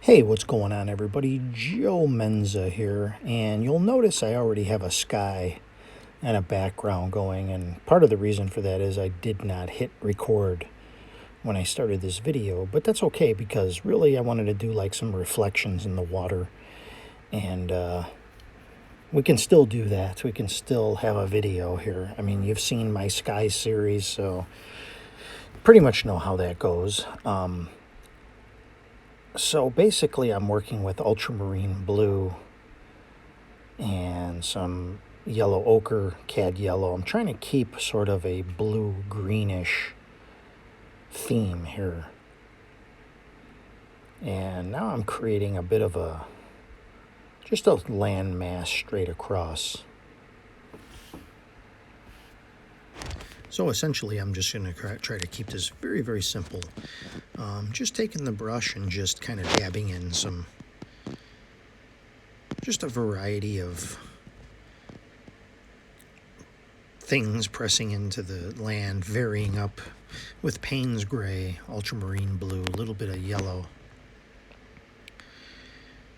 Hey, what's going on, everybody? Joe Menza here, and you'll notice I already have a sky and a background going, and part of the reason for that is I did not hit record when I started this video, but that's okay because really I wanted to do like some reflections in the water, and we can still do that. We can still have a video here. I mean, you've seen my sky series, so pretty much know how that goes. So basically I'm working with ultramarine blue and some yellow ochre, cad yellow. I'm trying to keep sort of a blue greenish theme here. And now I'm creating a bit of just a landmass straight across. So essentially I'm just going to try to keep this very, very simple. Just taking the brush and just kind of dabbing in just a variety of things pressing into the land, varying up with Payne's gray, ultramarine blue, a little bit of yellow,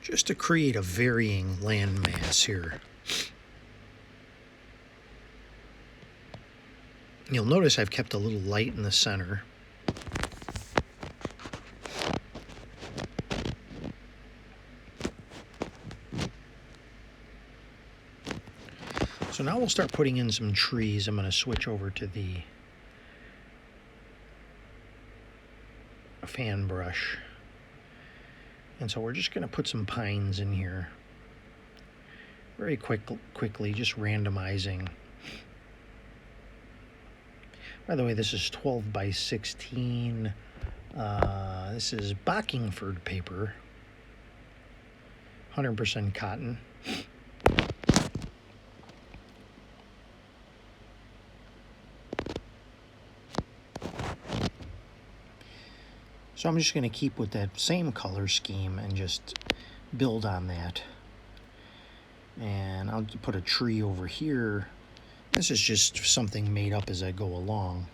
just to create a varying landmass here. You'll notice I've kept a little light in the center. So now we'll start putting in some trees. I'm going to switch over to the fan brush. And so we're just going to put some pines in here. Very quickly, just randomizing. By the way, this is 12 by 16. This is Bockingford paper. 100% cotton. So I'm just going to keep with that same color scheme and just build on that. And I'll put a tree over here. This is just something made up as I go along.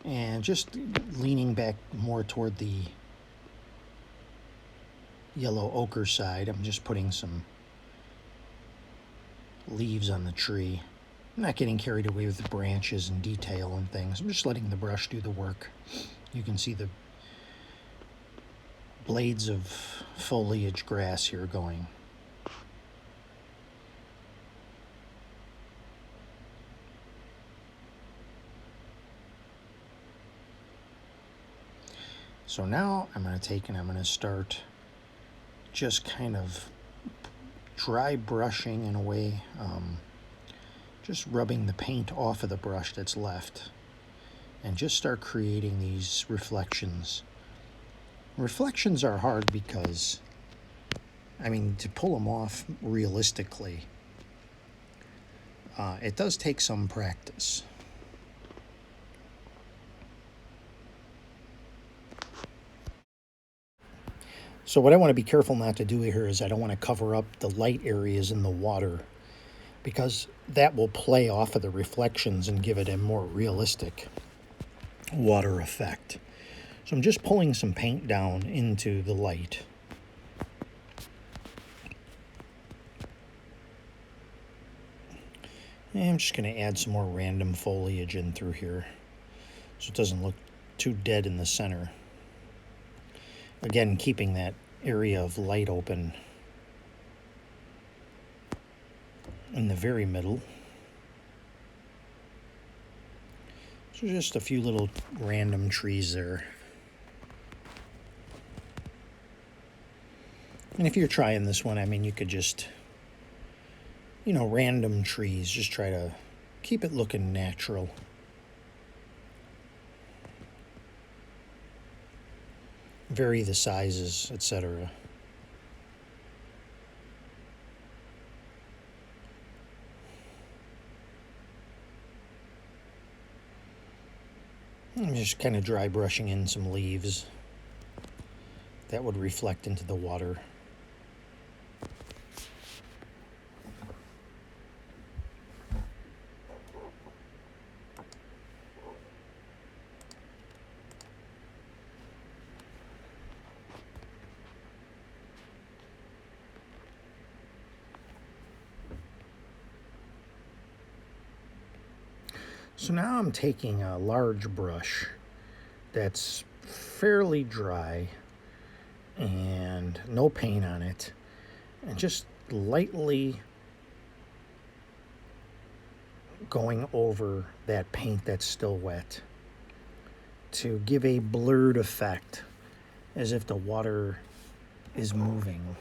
And just leaning back more toward the yellow ochre side, I'm just putting some leaves on the tree. I'm not getting carried away with the branches and detail and things. I'm just letting the brush do the work. You can see the blades of foliage grass here going. So now I'm going to take and I'm going to start just kind of dry brushing in a way, just rubbing the paint off of the brush that's left and just start creating these reflections. Reflections are hard because, I mean, to pull them off realistically, it does take some practice. So what I want to be careful not to do here is I don't want to cover up the light areas in the water because that will play off of the reflections and give it a more realistic water effect. So I'm just pulling some paint down into the light. And I'm just going to add some more random foliage in through here so it doesn't look too dead in the center. Again, keeping that area of light open in the very middle. So just a few little random trees there. And if you're trying this one, I mean, you could just, random trees, just try to keep it looking natural. Vary the sizes, etc. I'm just kind of dry brushing in some leaves. that would reflect into the water. So now I'm taking a large brush that's fairly dry and no paint on it, and just lightly going over that paint that's still wet to give a blurred effect, as if the water is moving.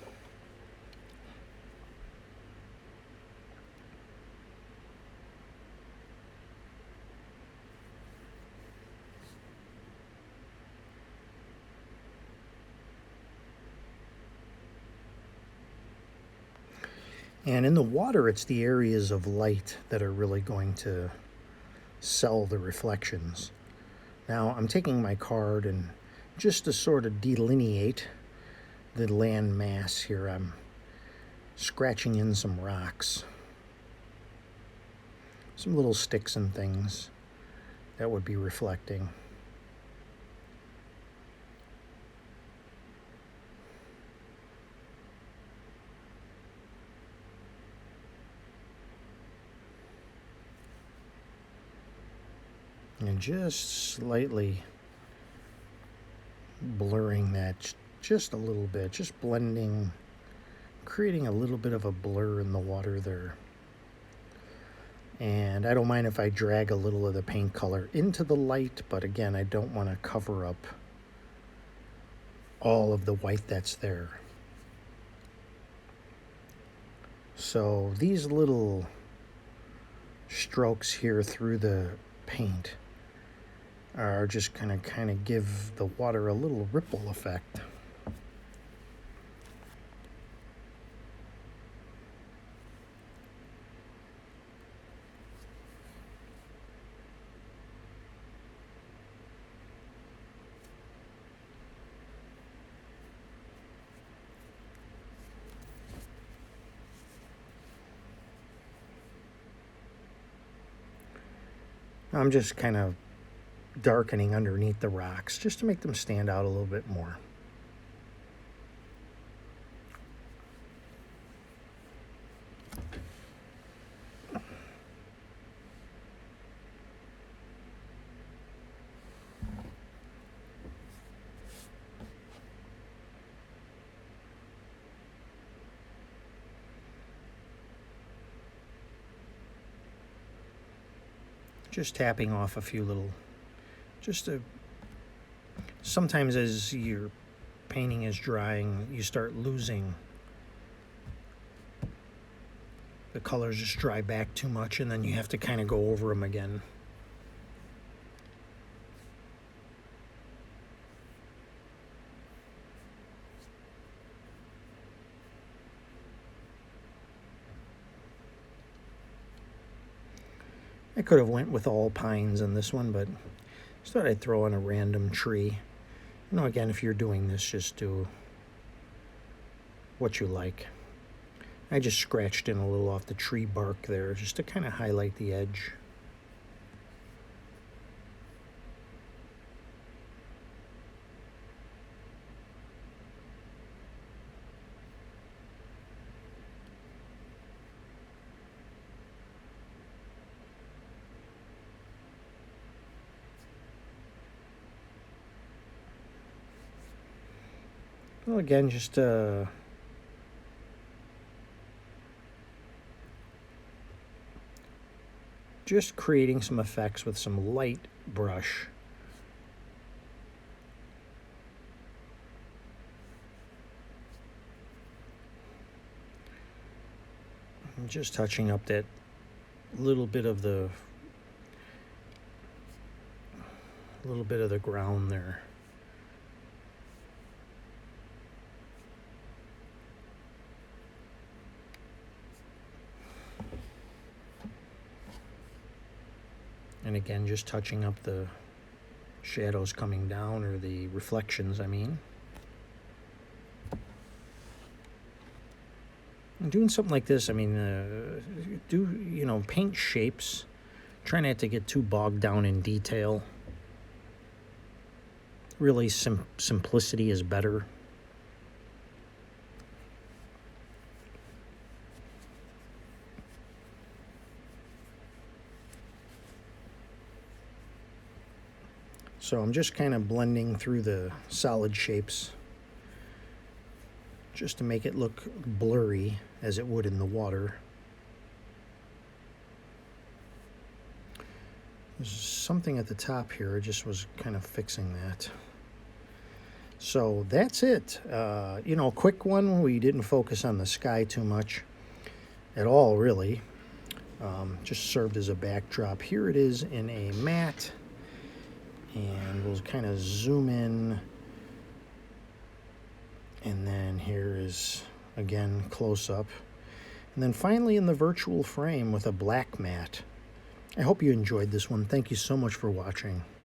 And in the water, it's the areas of light that are really going to sell the reflections. Now, I'm taking my card, and just to sort of delineate the land mass here, I'm scratching in some rocks, some little sticks and things that would be reflecting. And just slightly blurring that just a little bit, just blending, creating a little bit of a blur in the water there. And I don't mind if I drag a little of the paint color into the light, but again, I don't want to cover up all of the white that's there. So these little strokes here through the paint are just going to kind of give the water a little ripple effect. I'm just kind of darkening underneath the rocks just to make them stand out a little bit more. Just tapping off a few little, sometimes as your painting is drying, you start losing, the colors just dry back too much, and then you have to kind of go over them again. I could have went with all pines in this one, but just thought I'd throw in a random tree. You know, again, if you're doing this, just do what you like. I just scratched in a little off the tree bark there just to kind of highlight the edge. Well, again, just creating some effects with some light brush. And just touching up that little bit of the ground there. And again, just touching up the shadows coming down, or the reflections, I mean. Doing something like this, I mean, paint shapes. Try not to get too bogged down in detail. Really, simplicity is better. So I'm just kind of blending through the solid shapes just to make it look blurry as it would in the water. There's something at the top here. I just was kind of fixing that. So that's it. Quick one. We didn't focus on the sky too much at all, really. Just served as a backdrop. Here it is in a matte. And we'll kind of zoom in. And then here is, again, close up. And then finally in the virtual frame with a black matte. I hope you enjoyed this one. Thank you so much for watching.